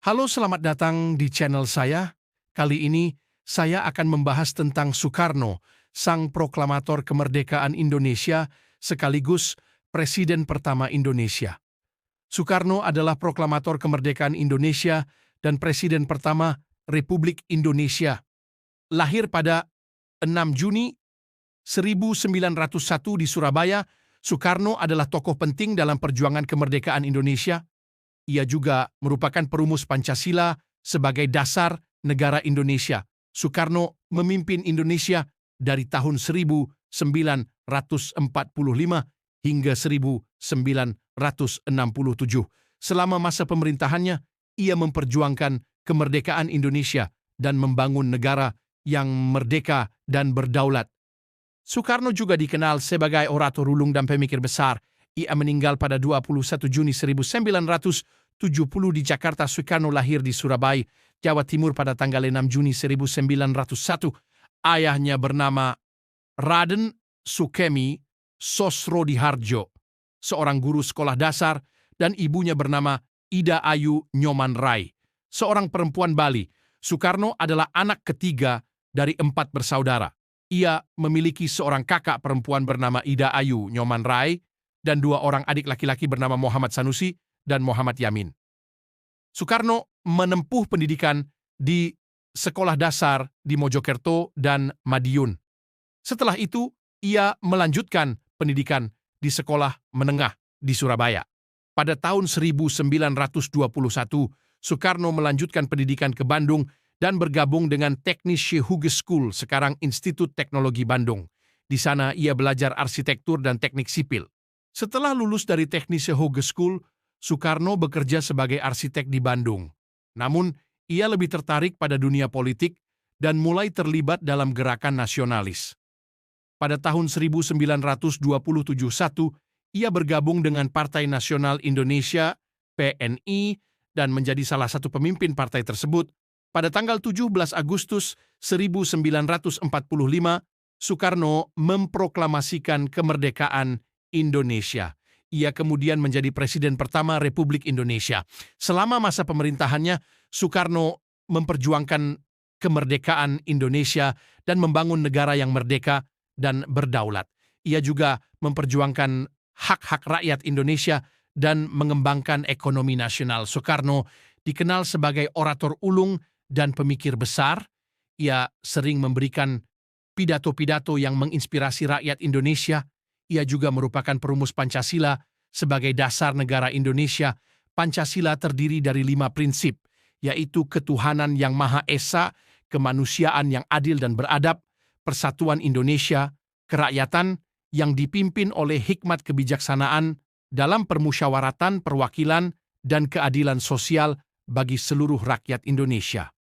Halo, selamat datang di channel saya. Kali ini saya akan membahas tentang Soekarno, sang proklamator kemerdekaan Indonesia sekaligus Presiden pertama Indonesia. Soekarno adalah proklamator kemerdekaan Indonesia dan Presiden pertama Republik Indonesia. Lahir pada 6 Juni 1901 di Surabaya, Soekarno adalah tokoh penting dalam perjuangan kemerdekaan Indonesia. Ia juga merupakan perumus Pancasila sebagai dasar negara Indonesia. Soekarno memimpin Indonesia dari tahun 1945 hingga 1967. Selama masa pemerintahannya, ia memperjuangkan kemerdekaan Indonesia dan membangun negara yang merdeka dan berdaulat. Soekarno juga dikenal sebagai orator ulung dan pemikir besar. Ia meninggal pada 21 Juni 1970 di Jakarta. Soekarno lahir di Surabaya, Jawa Timur pada tanggal 6 Juni 1901. Ayahnya bernama Raden Sukemi Sosrodihardjo, seorang guru sekolah dasar, dan ibunya bernama Ida Ayu Nyoman Rai, seorang perempuan Bali. Soekarno adalah anak ketiga dari 4 bersaudara. Ia memiliki seorang kakak perempuan bernama Ida Ayu Nyoman Rai dan 2 orang adik laki-laki bernama Muhammad Sanusi dan Muhammad Yamin. Soekarno menempuh pendidikan di sekolah dasar di Mojokerto dan Madiun. Setelah itu, ia melanjutkan pendidikan di sekolah menengah di Surabaya. Pada tahun 1921, Soekarno melanjutkan pendidikan ke Bandung dan bergabung dengan Technische Hogeschool, sekarang Institut Teknologi Bandung. Di sana ia belajar arsitektur dan teknik sipil. Setelah lulus dari Technische Hogeschool, Soekarno bekerja sebagai arsitek di Bandung. Namun, ia lebih tertarik pada dunia politik dan mulai terlibat dalam gerakan nasionalis. Pada tahun 1927, ia bergabung dengan Partai Nasional Indonesia (PNI) dan menjadi salah satu pemimpin partai tersebut. Pada tanggal 17 Agustus 1945, Soekarno memproklamasikan kemerdekaan Indonesia. Ia kemudian menjadi Presiden pertama Republik Indonesia. Selama masa pemerintahannya, Soekarno memperjuangkan kemerdekaan Indonesia dan membangun negara yang merdeka dan berdaulat. Ia juga memperjuangkan hak-hak rakyat Indonesia dan mengembangkan ekonomi nasional. Soekarno dikenal sebagai orator ulung dan pemikir besar. Ia sering memberikan pidato-pidato yang menginspirasi rakyat Indonesia. Ia juga merupakan perumus Pancasila sebagai dasar negara Indonesia. Pancasila terdiri dari 5 prinsip, yaitu ketuhanan yang Maha Esa, kemanusiaan yang adil dan beradab, persatuan Indonesia, kerakyatan yang dipimpin oleh hikmat kebijaksanaan dalam permusyawaratan, perwakilan, dan keadilan sosial bagi seluruh rakyat Indonesia.